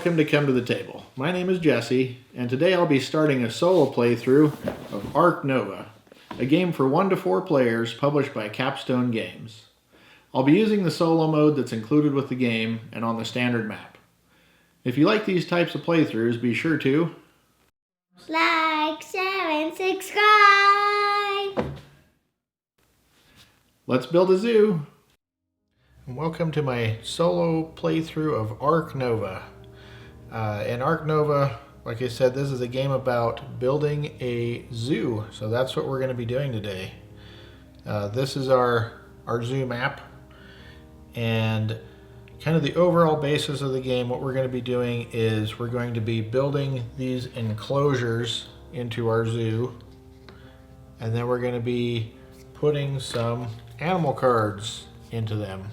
welcome to Come to the Table. My name is Jesse, and today I'll be starting a solo playthrough of Ark Nova, a game for 1 to 4 players published by Capstone Games. I'll be using the solo mode that's included with the game and on the standard map. If you like these types of playthroughs, be sure to like, share, and subscribe. Let's build a zoo. Welcome to my solo playthrough of Ark Nova. In Ark Nova, like I said, this is a game about building a zoo. So that's what we're going to be doing today. This is our zoo map. And kind of the overall basis of the game, what we're going to be doing is we're going to be building these enclosures into our zoo. And then we're going to be putting some animal cards into them.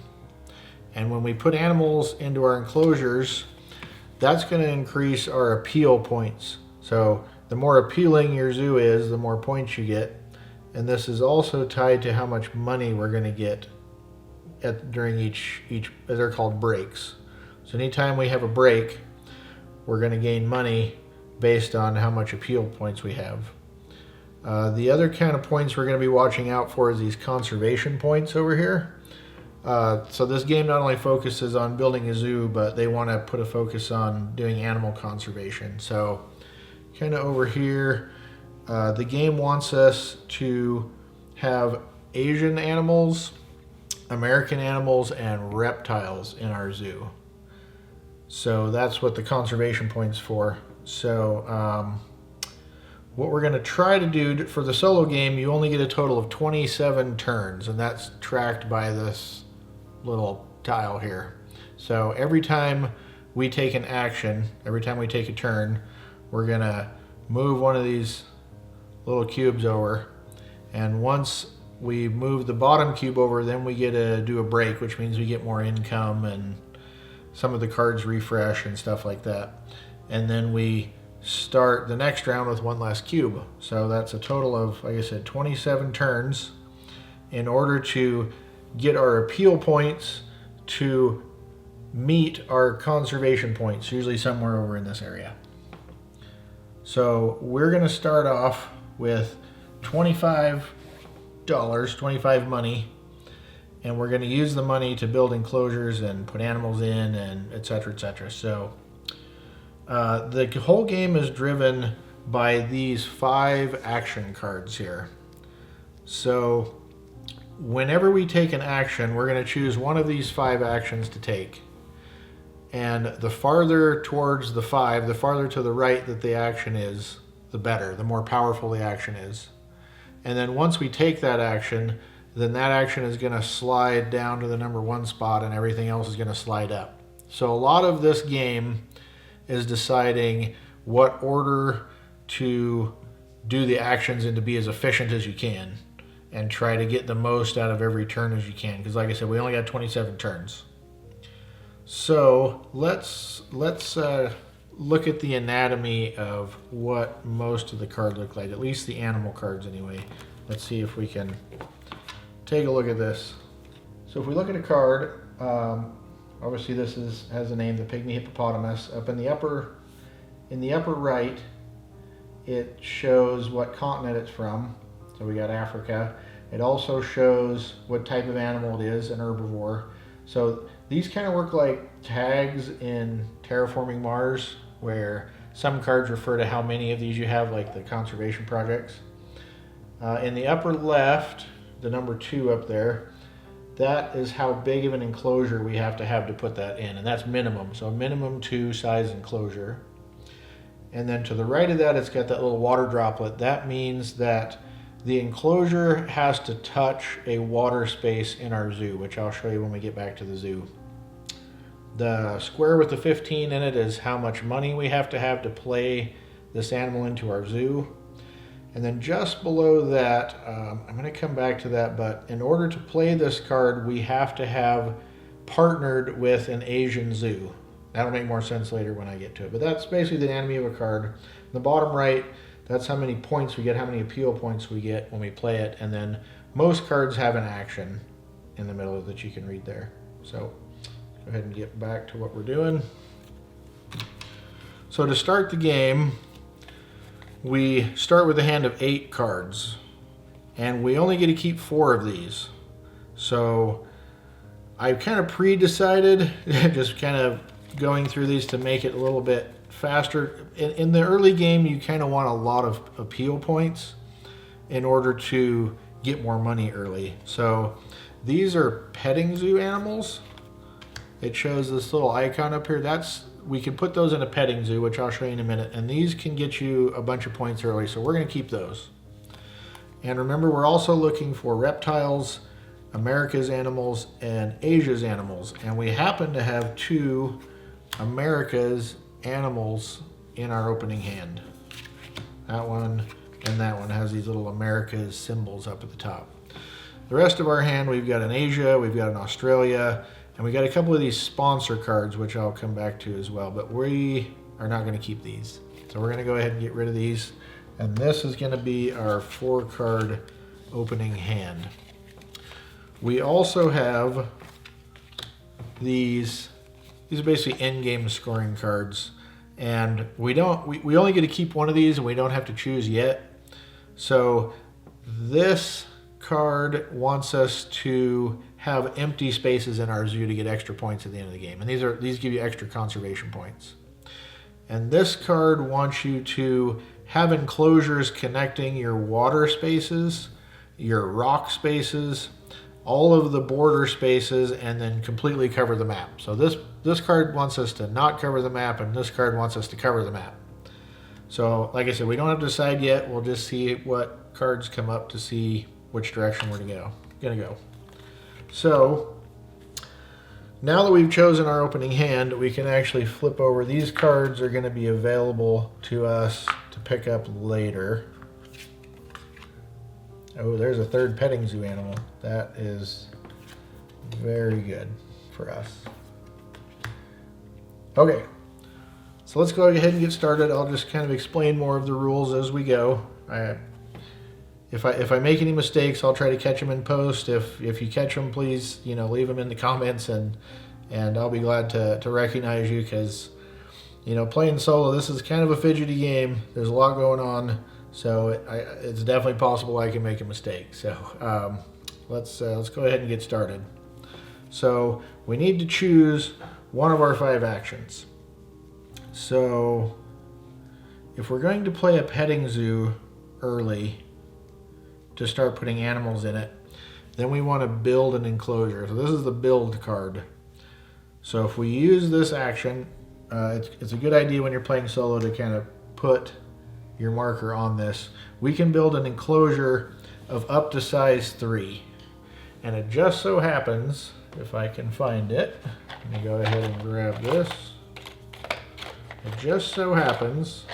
And when we put animals into our enclosures, that's going to increase our appeal points. So the more appealing your zoo is, the more points you get. And this is also tied to how much money we're going to get during each, they're called breaks. So anytime we have a break, we're going to gain money based on how much appeal points we have. The other kind of points we're going to be watching out for is these conservation points over here. So this game not only focuses on building a zoo, but they want to put a focus on doing animal conservation. So kind of over here, the game wants us to have Asian animals, American animals, and reptiles in our zoo. So that's what the conservation point's for. So what we're going to try to do for the solo game, you only get a total of 27 turns, and that's tracked by this little tile here. So every time we take an action, every time we take a turn, we're going to move one of these little cubes over. And once we move the bottom cube over, then we get to do a break, which means we get more income and some of the cards refresh and stuff like that. And then we start the next round with one less cube. So that's a total of, like I said, 27 turns in order to get our appeal points to meet our conservation points, usually somewhere over in this area. So we're going to start off with $25, 25 money, and we're going to use the money to build enclosures and put animals in and etc. etc. So the whole game is driven by these 5 action cards here. So whenever we take an action, we're going to choose one of these 5 actions to take. And the farther towards the 5, the farther to the right that the action is, the better, the more powerful the action is. And then once we take that action, then that action is going to slide down to the number 1 spot and everything else is going to slide up. So a lot of this game is deciding what order to do the actions and to be as efficient as you can and try to get the most out of every turn as you can. Because like I said, we only got 27 turns. So let's look at the anatomy of what most of the cards look like, at least the animal cards anyway. Let's see if we can take a look at this. So if we look at a card, obviously this has a name, the pygmy hippopotamus. Up in the upper right, it shows what continent it's from. So we got Africa. It also shows what type of animal it is, an herbivore. So these kind of work like tags in Terraforming Mars, where some cards refer to how many of these you have, like the conservation projects. In the upper left, the number 2 up there, that is how big of an enclosure we have to put that in, and that's minimum. So minimum 2 size enclosure. And then to the right of that, it's got that little water droplet. That means that the enclosure has to touch a water space in our zoo, which I'll show you when we get back to the zoo. The square with the 15 in it is how much money we have to play this animal into our zoo. And then just below that, I'm going to come back to that, but in order to play this card, we have to have partnered with an Asian zoo. That'll make more sense later when I get to it. But that's basically the anatomy of a card. In the bottom right, that's how many points we get, how many appeal points we get when we play it. And then most cards have an action in the middle that you can read there. So go ahead and get back to what we're doing. So to start the game, we start with a hand of 8 cards. And we only get to keep 4 of these. So I kind of pre-decided, just kind of going through these to make it a little bit faster. In the early game, you kind of want a lot of appeal points in order to get more money early. So these are petting zoo animals. It shows this little icon up here. We can put those in a petting zoo, which I'll show you in a minute. And these can get you a bunch of points early, so we're going to keep those. And remember, we're also looking for reptiles, America's animals, and Asia's animals. And we happen to have 2 America's animals in our opening hand. That one and that one has these little America's symbols up at the top. The rest of our hand, we've got an Asia, we've got an Australia, and we got a couple of these sponsor cards, which I'll come back to as well. But we are not going to keep these. So we're going to go ahead and get rid of these. And this is going to be our 4-card opening hand. We also have these are basically end-game scoring cards. And we only get to keep one of these, and we don't have to choose yet. So this card wants us to have empty spaces in our zoo to get extra points at the end of the game. And these give you extra conservation points. And this card wants you to have enclosures connecting your water spaces, your rock spaces, all of the border spaces, and then completely cover the map. So this card wants us to not cover the map, and this card wants us to cover the map. So like I said, we don't have to decide yet. We'll just see what cards come up to see which direction we're gonna go. So now that we've chosen our opening hand, we can actually flip over. These cards are going to be available to us to pick up later. Oh, there's a 3rd petting zoo animal. That is very good for us. Okay, so let's go ahead and get started. I'll just kind of explain more of the rules as we go. If I make any mistakes, I'll try to catch them in post. If you catch them, please leave them in the comments, and I'll be glad to recognize you, because playing solo, this is kind of a fidgety game. There's a lot going on, so it's definitely possible I can make a mistake. So let's go ahead and get started. So we need to choose one of our 5 actions. So if we're going to play a petting zoo early to start putting animals in it, then we want to build an enclosure. So this is the build card. So if we use this action, it's a good idea when you're playing solo to kind of put your marker on this. We can build an enclosure of up to size 3. And it just so happens, if I can find it, let me go ahead and grab this. It just so happens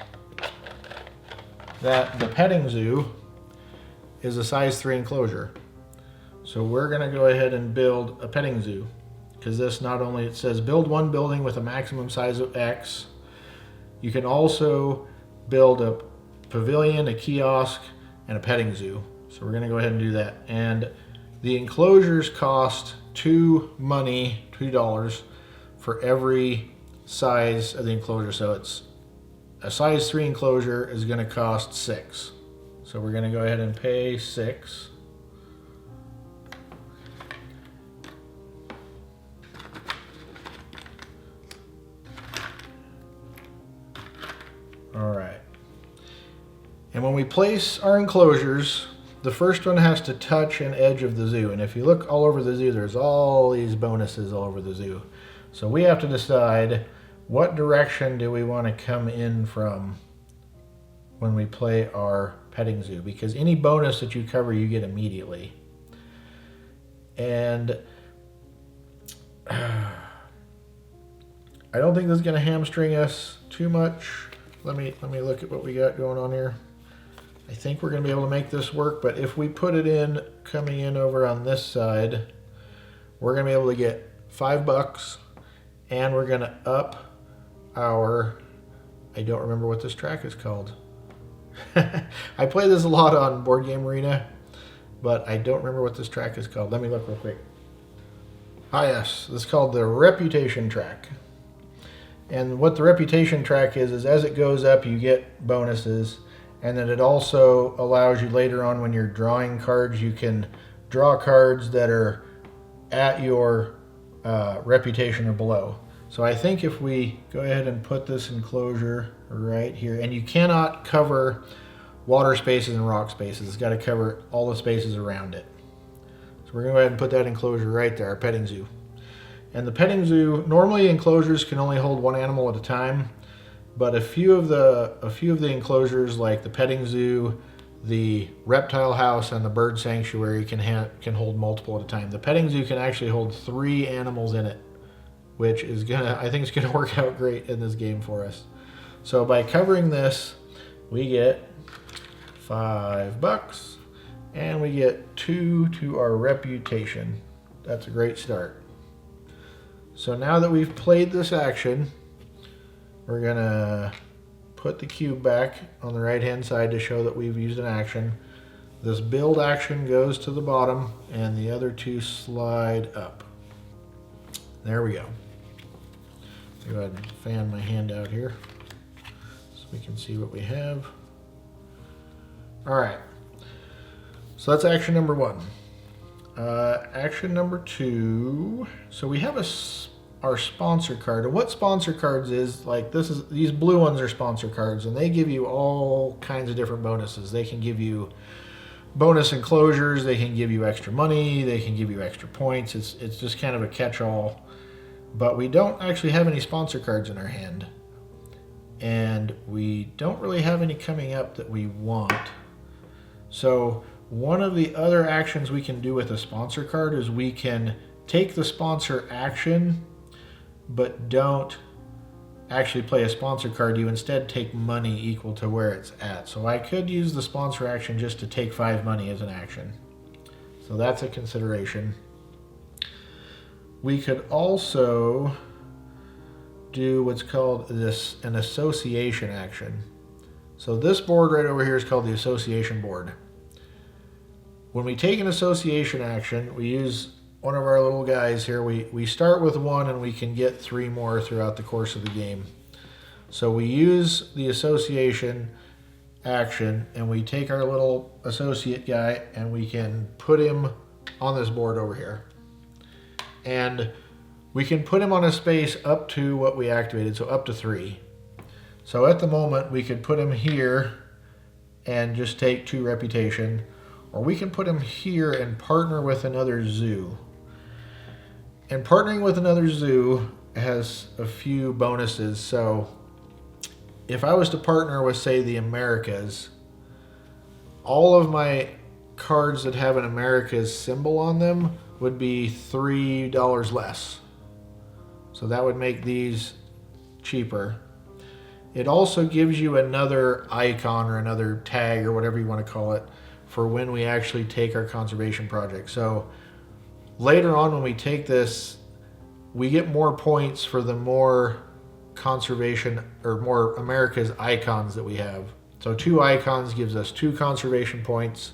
that the petting zoo is a size 3 enclosure. So we're going to go ahead and build a petting zoo, because this not only, it says build 1 building with a maximum size of X. You can also build a pavilion, a kiosk, and a petting zoo. So we're going to go ahead and do that. And the enclosures cost $2 for every size of the enclosure. So it's a size 3 enclosure is going to cost 6. So we're going to go ahead and pay 6. All right. And when we place our enclosures, the first one has to touch an edge of the zoo. And if you look all over the zoo, there's all these bonuses all over the zoo. So we have to decide what direction do we want to come in from when we play our petting zoo, because any bonus that you cover, you get immediately. And I don't think this is going to hamstring us too much. Let me look at what we got going on here. I think we're going to be able to make this work, but if we put it in, coming in over on this side, we're going to be able to get $5, and we're going to up our, I don't remember what this track is called. I play this a lot on Board Game Arena, but I don't remember what this track is called. Let me look real quick. Ah yes, this is called the Reputation track. And what the reputation track is as it goes up, you get bonuses. And then it also allows you later on when you're drawing cards, you can draw cards that are at your reputation or below. So I think if we go ahead and put this enclosure right here, and you cannot cover water spaces and rock spaces. It's got to cover all the spaces around it. So we're going to go ahead and put that enclosure right there, our petting zoo. And the petting zoo, normally enclosures can only hold one animal at a time, but a few of the enclosures, like the petting zoo, the reptile house, and the bird sanctuary, can hold multiple at a time. The petting zoo can actually hold 3 animals in it, which is I think it's gonna work out great in this game for us. So by covering this, we get $5, and we get 2 to our reputation. That's a great start. So now that we've played this action, we're gonna put the cube back on the right hand side to show that we've used an action. This build action goes to the bottom, and the other 2 slide up. There we go. Go ahead and fan my hand out here so we can see what we have. All right, so that's action number 1. Action number 2. So we have our sponsor card. And what sponsor cards is, like, these blue ones are sponsor cards, and they give you all kinds of different bonuses. They can give you bonus enclosures, they can give you extra money, they can give you extra points. It's just kind of a catch-all. But we don't actually have any sponsor cards in our hand. And we don't really have any coming up that we want. So one of the other actions we can do with a sponsor card is we can take the sponsor action, but don't actually play a sponsor card. You instead take money equal to where it's at. So I could use the sponsor action just to take 5 money as an action. So that's a consideration. We could also do what's called an association action. So this board right over here is called the association board. When we take an association action, we use one of our little guys here. We start with 1 and we can get 3 more throughout the course of the game. So we use the association action and we take our little associate guy and we can put him on this board over here. And we can put him on a space up to what we activated, so up to 3. So at the moment, we could put him here and just take 2 reputation, or we can put him here and partner with another zoo. And partnering with another zoo has a few bonuses. So if I was to partner with, say, the Americas, all of my cards that have an Americas symbol on them would be $3 less. So that would make these cheaper. It also gives you another icon or another tag or whatever you want to call it for when we actually take our conservation project. So later on when we take this, we get more points for the more conservation or more America's icons that we have. So 2 icons gives us 2 conservation points,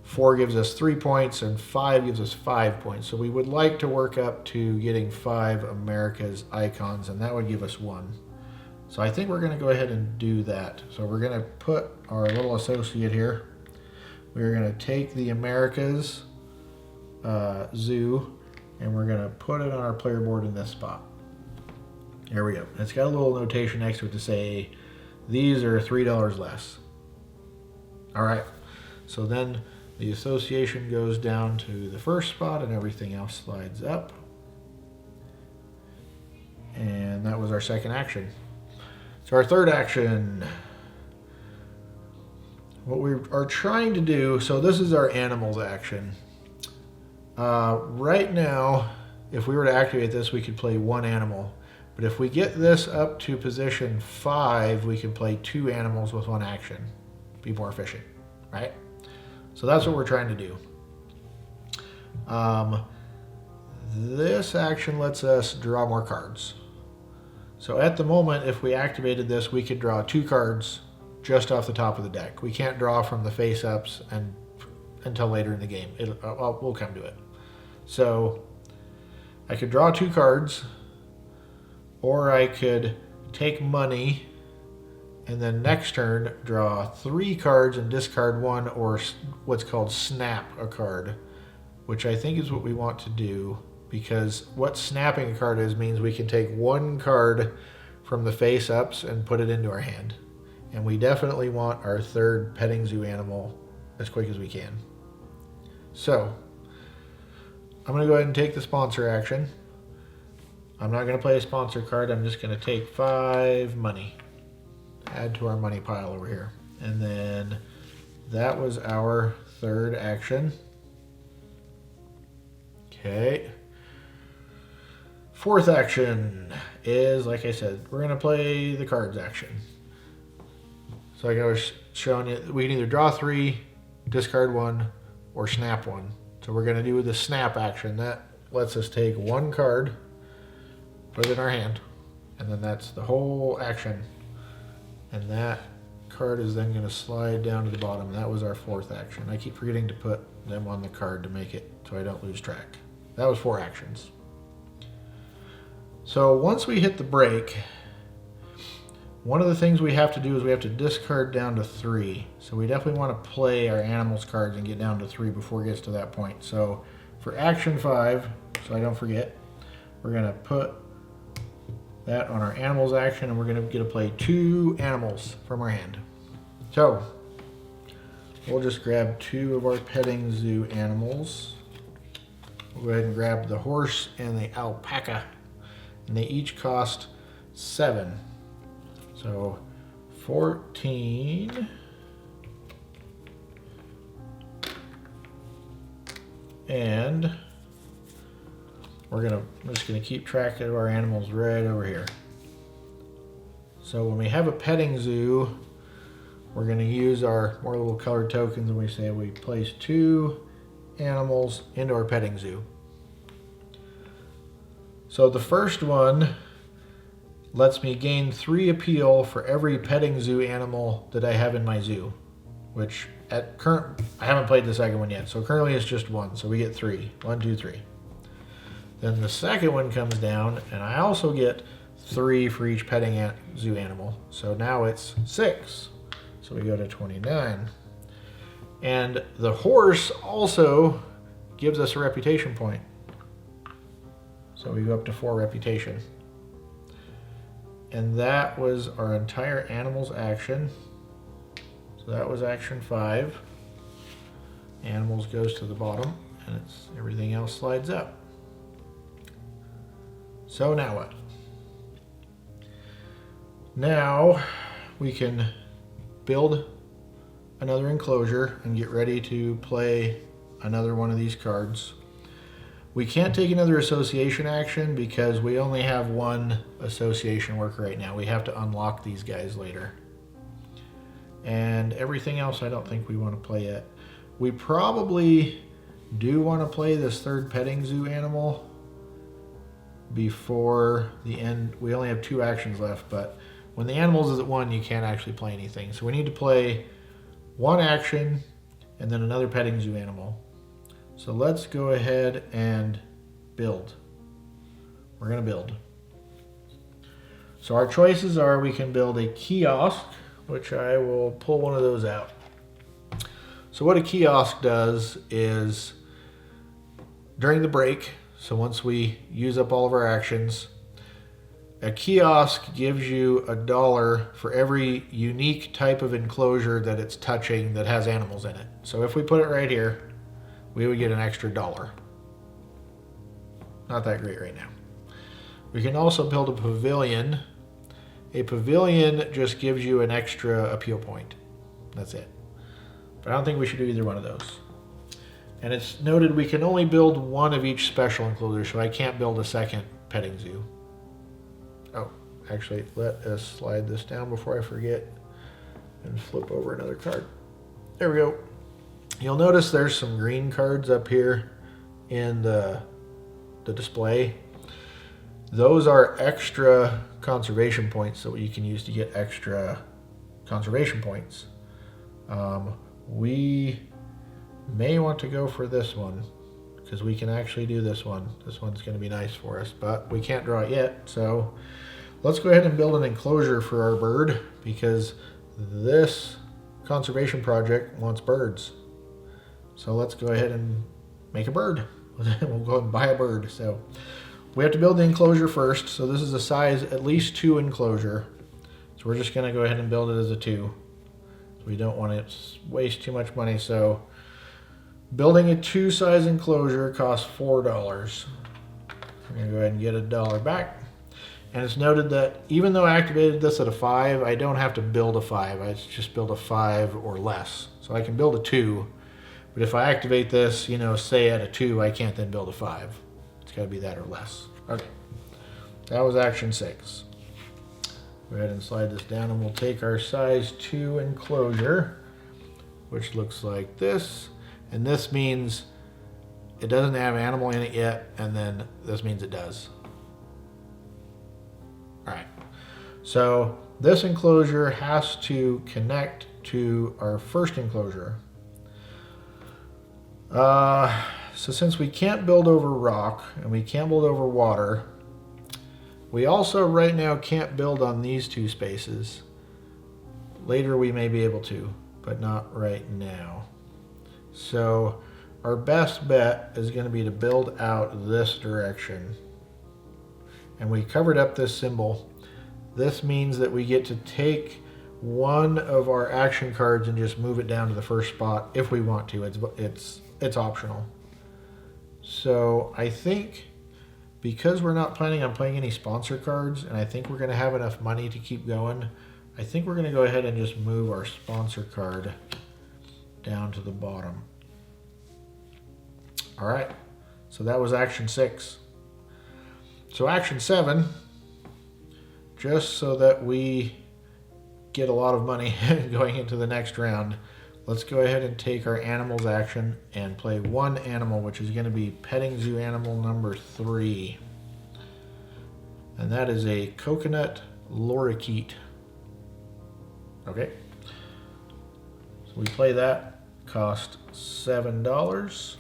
4 gives us 3 points, and 5 gives us 5 points. So we would like to work up to getting 5 America's icons, and that would give us 1. So I think we're going to go ahead and do that. So we're going to put our little associate here. We're going to take the Americas zoo, and we're going to put it on our player board in this spot. There we go. It's got a little notation next to it to say these are $3 less. All right. So then the association goes down to the first spot and everything else slides up. And that was our second action. So our third action, what we are trying to do, so this is our animals action. Right now, if we were to activate this, we could play 1 animal. But if we get this up to position 5, we can play 2 animals with 1 action. Be more efficient, right? So that's what we're trying to do. This action lets us draw more cards. So at the moment, if we activated this, we could draw 2 cards just off the top of the deck. We can't draw from the face-ups until later in the game. We'll come to it. So I could draw 2 cards, or I could take money and then next turn draw 3 cards and discard 1, or what's called snap a card, which I think is what we want to do, because what snapping a card is means we can take 1 card from the face ups and put it into our hand. And we definitely want our 3rd petting zoo animal as quick as we can. So I'm going to go ahead and take the sponsor action. I'm not going to play a sponsor card. I'm just going to take 5 money. Add to our money pile over here. And then that was our 3rd action. Okay. 4th action is, like I said, we're going to play the cards action. So like I was showing you, we can either draw 3, discard 1, or snap 1. So we're going to do the snap action. That lets us take 1 card, put it in our hand, and then that's the whole action. And that card is then going to slide down to the bottom. That was our 4th action. I keep forgetting to put them on the card to make it so I don't lose track. That was 4 actions. So once we hit the break, one of the things we have to do is we have to discard down to 3. So we definitely want to play our animals cards and get down to 3 before it gets to that point. So for action 5, so I don't forget, we're going to put that on our animals action, and we're going to get to play 2 animals from our hand. So we'll just grab 2 of our petting zoo animals. We'll go ahead and grab the horse and the alpaca, and they each cost 7. So 14, and I'm just gonna keep track of our animals right over here. So when we have a petting zoo, we're gonna use our more little colored tokens, and we say we place 2 animals into our petting zoo. So the first one lets me gain 3 appeal for every petting zoo animal that I have in my zoo, which I haven't played the second one yet, so currently it's just 1, so we get 3. 1, 2, 3. Then the second one comes down, and I also get 3 for each petting zoo animal. So now it's 6. So we go to 29. And the horse also gives us a reputation point. So we go up to 4 reputation. And that was our entire animals action. So that was action 5. Animals goes to the bottom, and everything else slides up. So now what? Now we can build another enclosure and get ready to play another one of these cards. We can't take another association action because we only have 1 association worker right now. We have to unlock these guys later. And everything else I don't think we want to play yet. We probably do want to play this 3rd petting zoo animal before the end. We only have 2 actions left, but when the animals is at 1, you can't actually play anything. So we need to play 1 action and then another petting zoo animal. So let's go ahead and build. We're going to build. So our choices are, we can build a kiosk, which I will pull one of those out. So what a kiosk does is, during the break, so once we use up all of our actions, a kiosk gives you $1 for every unique type of enclosure that it's touching that has animals in it. So if we put it right here, we would get an extra $1. Not that great right now. We can also build a pavilion. A pavilion just gives you an extra appeal point. That's it. But I don't think we should do either one of those. And it's noted we can only build 1 of each special enclosure, so I can't build a second petting zoo. Oh, actually, let us slide this down before I forget and flip over another card. There we go. You'll notice there's some green cards up here in the display. Those are extra conservation points that you can use to get extra conservation points. We may want to go for this one because we can actually do this one. This one's going to be nice for us, but we can't draw it yet. So let's go ahead and build an enclosure for our bird, because this conservation project wants birds. So let's go ahead and make a bird. We'll go and buy a bird. So we have to build the enclosure first. So this is a size at least 2 enclosure. So we're just going to go ahead and build it as a 2. So we don't want to waste too much money. So building a 2 size enclosure costs $4. I'm going to go ahead and get $1 back. And it's noted that even though I activated this at a 5, I don't have to build a 5. I just build a 5 or less. So I can build a 2, but if I activate this, you know, say at a 2, I can't then build a 5. It's got to be that or less. Okay, that was action 6. Go ahead and slide this down, and we'll take our size 2 enclosure, which looks like this. And this means it doesn't have animal in it yet, and then this means it does. All right, so this enclosure has to connect to our first enclosure. So since we can't build over rock and we can't build over water, we also right now can't build on these 2 spaces. Later we may be able to, but not right now. So our best bet is going to be to build out this direction. And we covered up this symbol. This means that we get to take one of our action cards and just move it down to the first spot if we want to. It's optional. So I think because we're not planning on playing any sponsor cards, and I think we're going to have enough money to keep going, I think we're going to go ahead and just move our sponsor card down to the bottom. All right, so that was action 6. So action 7, just so that we get a lot of money going into the next round, let's go ahead and take our animals action and play 1 animal, which is going to be petting zoo animal number 3. And that is a coconut lorikeet. Okay. So we play that, cost $7.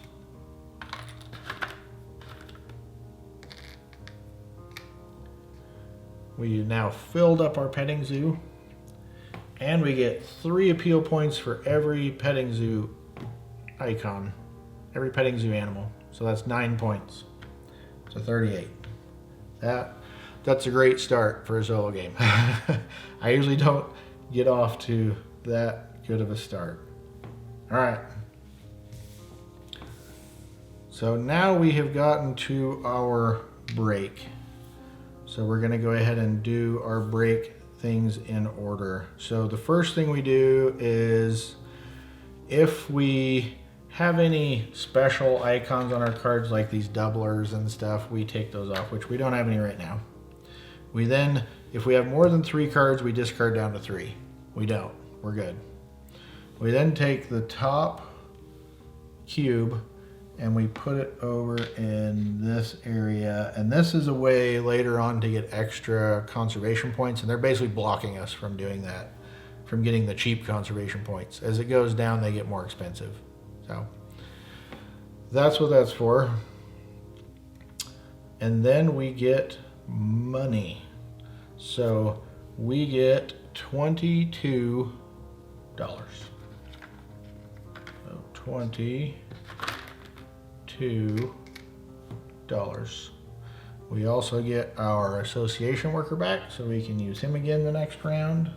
We now filled up our petting zoo, and we get 3 appeal points for every petting zoo icon, every petting zoo animal. So that's 9 points. So 38. That's a great start for a solo game. I usually don't get off to that good of a start. All right. So now we have gotten to our break. So we're going to go ahead and do our break things in order. So the first thing we do is, if we have any special icons on our cards like these doublers and stuff, we take those off, which we don't have any right now. We then, if we have more than 3 cards, we discard down to 3. We don't. We're good. We then take the top cube and we put it over in this area, and this is a way later on to get extra conservation points, and they're basically blocking us from doing that, from getting the cheap conservation points. As it goes down, they get more expensive. So that's what that's for. And then we get money. So we get $22. So $22. We also get our association worker back, so we can use him again the next round.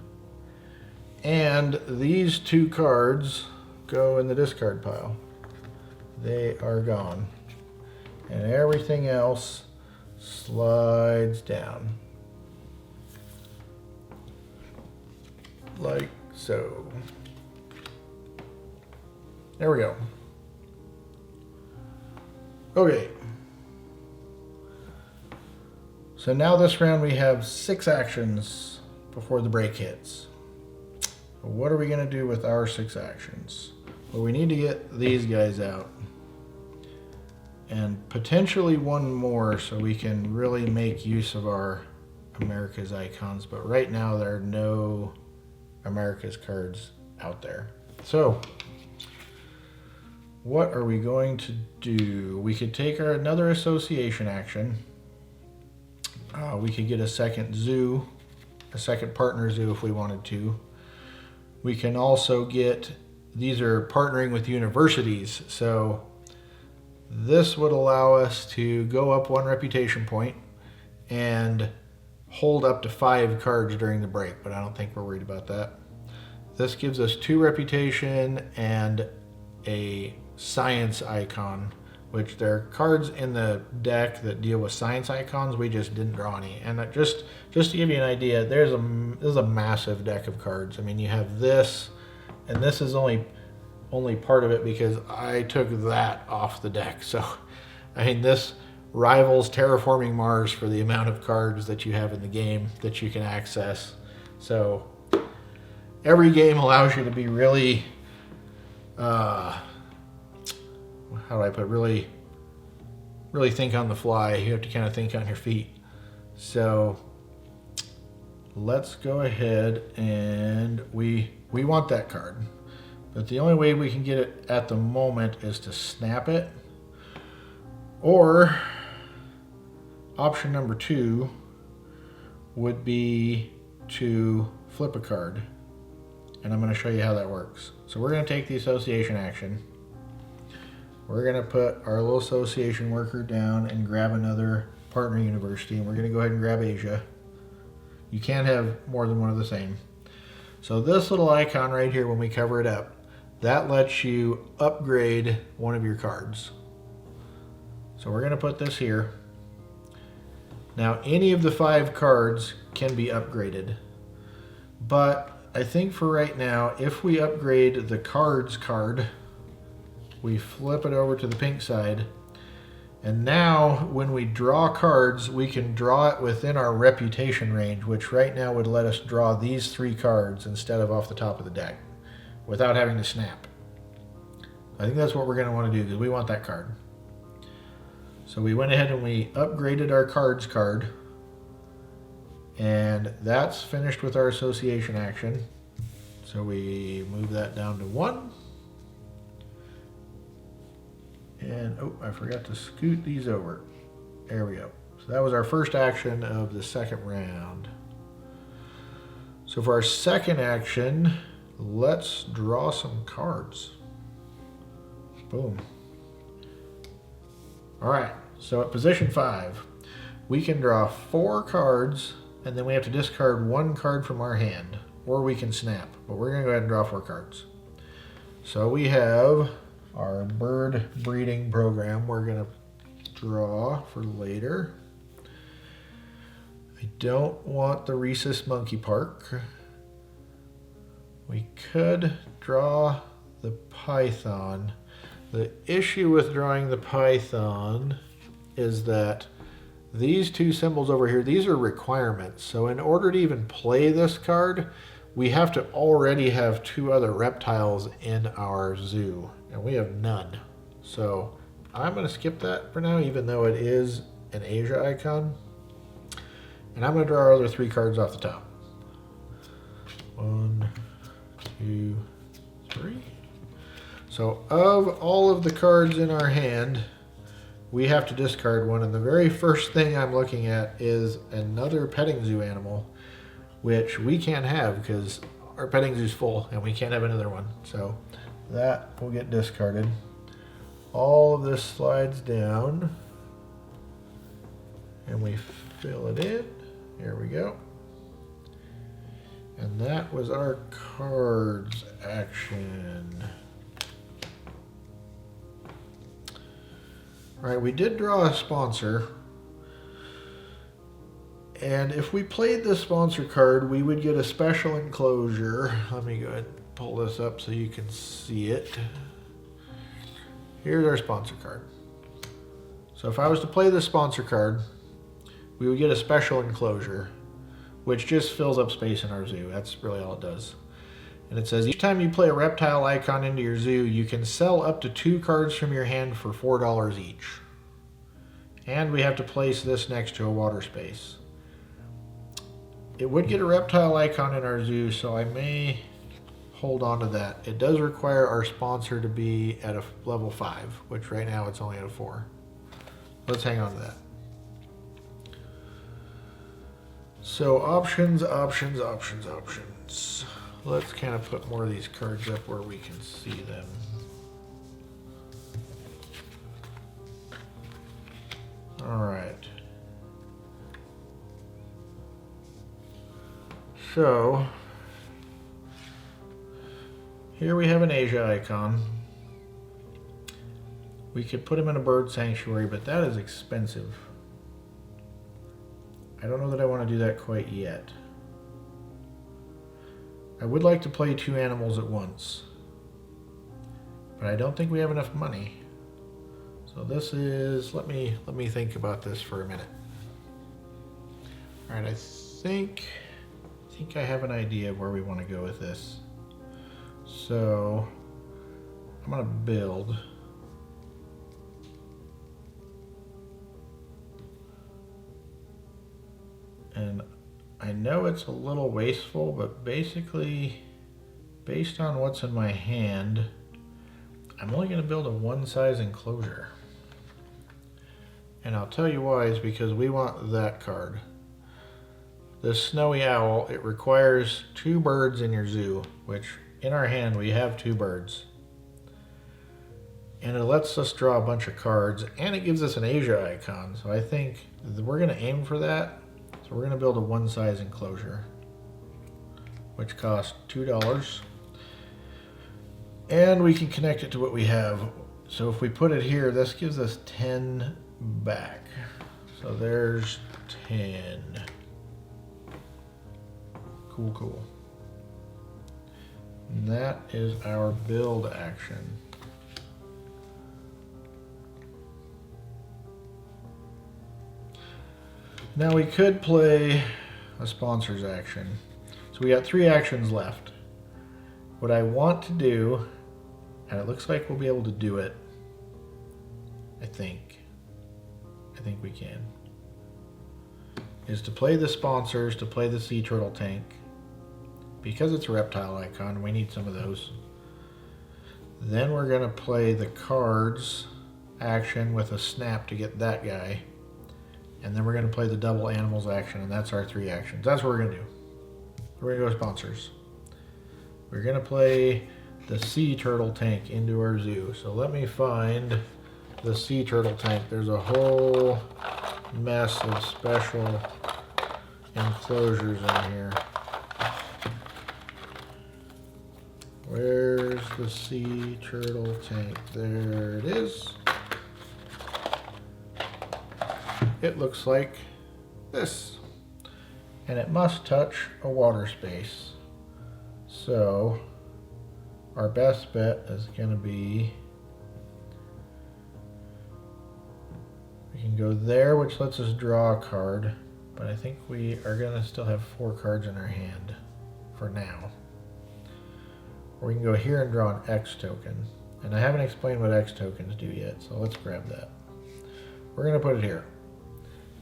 And these 2 cards go in the discard pile. They are gone. And everything else slides down. Like so. There we go. Okay. So now this round we have 6 actions before the break hits. What are we going to do with our 6 actions? Well, we need to get these guys out. And potentially 1 more so we can really make use of our America's icons. But right now there are no America's cards out there. So what are we going to do? We could take another association action. We could get a second zoo, a second partner zoo if we wanted to. We can also get, these are partnering with universities, so this would allow us to go up 1 reputation point and hold up to 5 cards during the break, but I don't think we're worried about that. This gives us 2 reputation and a science icon, which there are cards in the deck that deal with science icons. We just didn't draw any. And just to give you an idea, this is a massive deck of cards. I mean, you have this, and this is only part of it because I took that off the deck. So, I mean, this rivals Terraforming Mars for the amount of cards that you have in the game that you can access. So, every game allows you to be really, how do I put it? Really think on the fly. You have to kind of think on your feet. So let's go ahead and we want that card. But the only way we can get it at the moment is to snap it. Or option number 2 would be to flip a card. And I'm going to show you how that works. So we're going to take the association action. We're going to put our little association worker down and grab another partner university. And we're going to go ahead and grab Asia. You can't have more than one of the same. So this little icon right here, when we cover it up, that lets you upgrade one of your cards. So we're going to put this here. Now any of the 5 cards can be upgraded. But I think for right now, if we upgrade the cards card, we flip it over to the pink side, and now when we draw cards, we can draw it within our reputation range, which right now would let us draw these 3 cards instead of off the top of the deck without having to snap. I think that's what we're going to want to do because we want that card. So we went ahead and we upgraded our cards card, and that's finished with our association action. So we move that down to 1. And, oh, I forgot to scoot these over. There we go. So that was our first action of the second round. So for our second action, let's draw some cards. Boom. All right, so at position 5, we can draw 4 cards, and then we have to discard 1 card from our hand, or we can snap. But we're going to go ahead and draw 4 cards. So we have our bird breeding program we're going to draw for later. I don't want the Rhesus Monkey Park. We could draw the python. The issue with drawing the python is that these 2 symbols over here, these are requirements. So in order to even play this card, we have to already have 2 other reptiles in our zoo. And we have none. So I'm going to skip that for now, even though it is an Asia icon. And I'm going to draw our other 3 cards off the top. 1, 2, 3. So of all of the cards in our hand, we have to discard 1. And the very first thing I'm looking at is another petting zoo animal, which we can't have because our petting zoo's full and we can't have another one. So that will get discarded. All of this slides down and we fill it in. Here we go. And that was our cards action. All right, we did draw a sponsor. And if we played this sponsor card, we would get a special enclosure. Let me go ahead and pull this up so you can see it. Here's our sponsor card. So if I was to play this sponsor card, we would get a special enclosure, which just fills up space in our zoo. That's really all it does. And it says, each time you play a reptile icon into your zoo, you can sell up to 2 cards from your hand for $4 each. And we have to place this next to a water space. It would get a reptile icon in our zoo, so I may hold on to that. It does require our sponsor to be at a level 5, which right now it's only at a 4. Let's hang on to that. So options. Let's kind of put more of these cards up where we can see them. All right. So here we have an Asia icon. We could put him in a bird sanctuary, but that is expensive. I don't know that I want to do that quite yet. I would like to play two animals at once, but I don't think we have enough money. So this is, let me think about this for a minute. All right, I think I have an idea of where we want to go with this. So I'm going to build. And I know it's a little wasteful, but basically, based on what's in my hand, I'm only going to build a one-size enclosure. And I'll tell you why, is because we want that card. This snowy owl, it requires two birds in your zoo, which in our hand we have two birds. And it lets us draw a bunch of cards, and it gives us an Asia icon. So I think we're going to aim for that. So we're going to build a one-size enclosure, which costs $2. And we can connect it to what we have. So if we put it here, this gives us 10 back. So there's 10. Cool. And that is our build action. Now we could play a sponsors action. So we got 3 actions left. What I want to do, and it looks like we'll be able to do it, I think we can, is to play the sponsors, to play the sea turtle tank. Because it's a reptile icon, we need some of those. Then we're going to play the cards action with a snap to get that guy. And then we're going to play the double animals action, and that's our 3 actions. That's what we're going to do. We're going to go sponsors. We're going to play the sea turtle tank into our zoo. So let me find the sea turtle tank. There's a whole mess of special enclosures in here. Where's the sea turtle tank? There it is. It looks like this, and it must touch a water space. So our best bet is going to be, we can go there, which lets us draw a card, but I think we are going to still have 4 cards in our hand for now. Or we can go here and draw an X token, and I haven't explained what X tokens do yet, so let's grab that. We're going to put it here.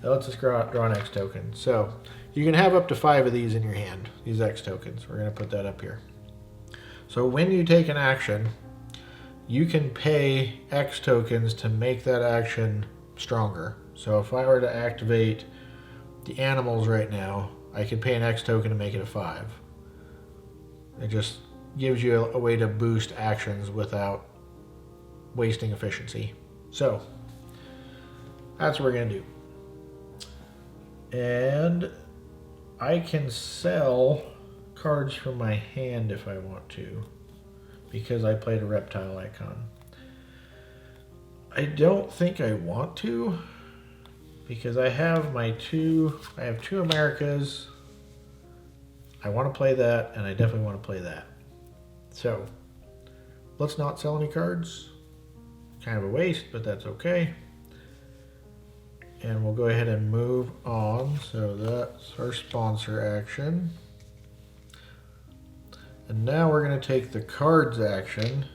That lets us draw an X token. So you can have up to 5 of these in your hand, these X tokens. We're going to put that up here. So when you take an action, you can pay X tokens to make that action stronger. So if I were to activate the animals right now, I could pay an X token to make it a 5. It just gives you a way to boost actions without wasting efficiency. So that's what we're going to do. And I can sell cards from my hand if I want to, because I played a reptile icon. I don't think I want to, because I have two Americas. I want to play that, and I definitely want to play that. So let's not sell any cards. Kind of a waste, but that's okay. And we'll go ahead and move on. So that's our sponsor action. And now we're going to take the cards action,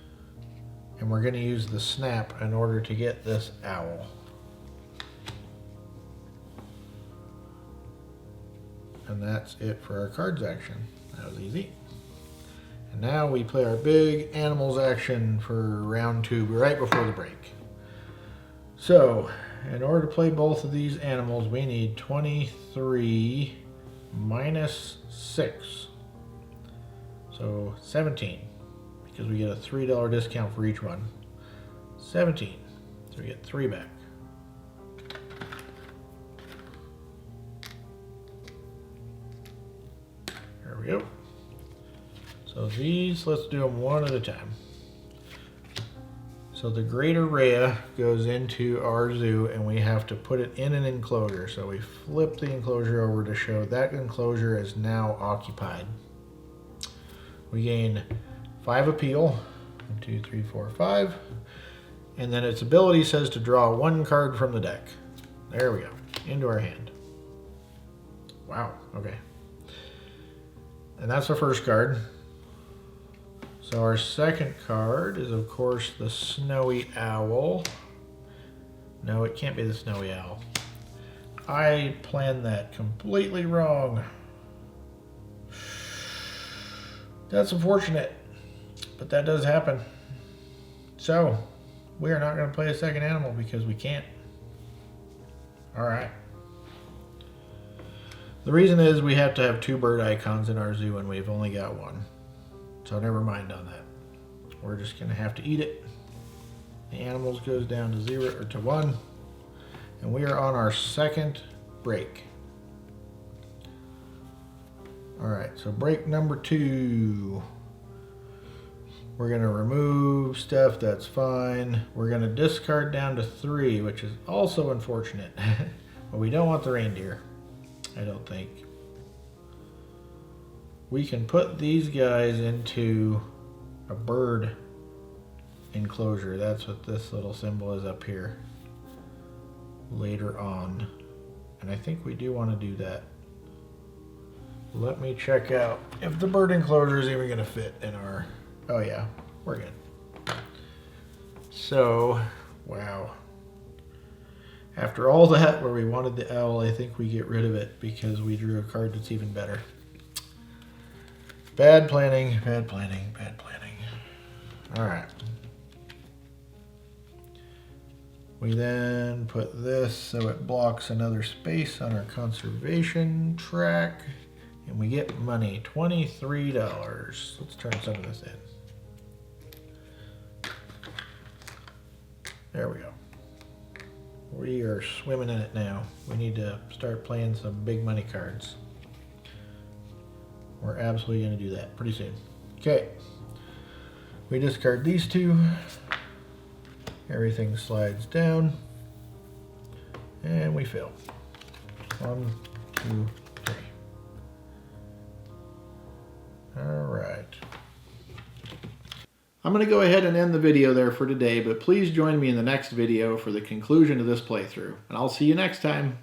and we're going to use the snap in order to get this owl. And that's it for our cards action. That was easy. And now we play our big animals action for round 2, right before the break. So in order to play both of these animals, we need 23 minus 6. So 17, because we get a $3 discount for each one. 17, so we get 3 back. There we go. So these, let's do them one at a time. So the greater rhea goes into our zoo and we have to put it in an enclosure. So we flip the enclosure over to show that enclosure is now occupied. We gain 5 appeal. 1, 2, 3, 4, 5. And then its ability says to draw 1 card from the deck. There we go. Into our hand. Wow, okay. And that's our first card. So our second card is, of course, the Snowy Owl. No, it can't be the Snowy Owl. I planned that completely wrong. That's unfortunate, but that does happen. So, we are not going to play a second animal because we can't. Alright. The reason is we have to have 2 bird icons in our zoo and we've only got 1. So never mind on that. We're just going to have to eat it. The animals goes down to 0 or to 1. And we are on our second break. Alright, so break number 2. We're going to remove stuff, that's fine. We're going to discard down to 3, which is also unfortunate. But we don't want the reindeer, I don't think. We can put these guys into a bird enclosure. That's what this little symbol is up here later on. And I think we do want to do that. Let me check out if the bird enclosure is even going to fit in our... Oh yeah, we're good. So, wow. After all that where we wanted the owl, I think we get rid of it because we drew a card that's even better. Bad planning, bad planning, bad planning. All right. We then put this so it blocks another space on our conservation track. And we get money, $23. Let's turn some of this in. There we go. We are swimming in it now. We need to start playing some big money cards. We're absolutely going to do that pretty soon. Okay. We discard these 2. Everything slides down. And we fill. 1, 2, 3. Alright. I'm going to go ahead and end the video there for today, but please join me in the next video for the conclusion of this playthrough. And I'll see you next time.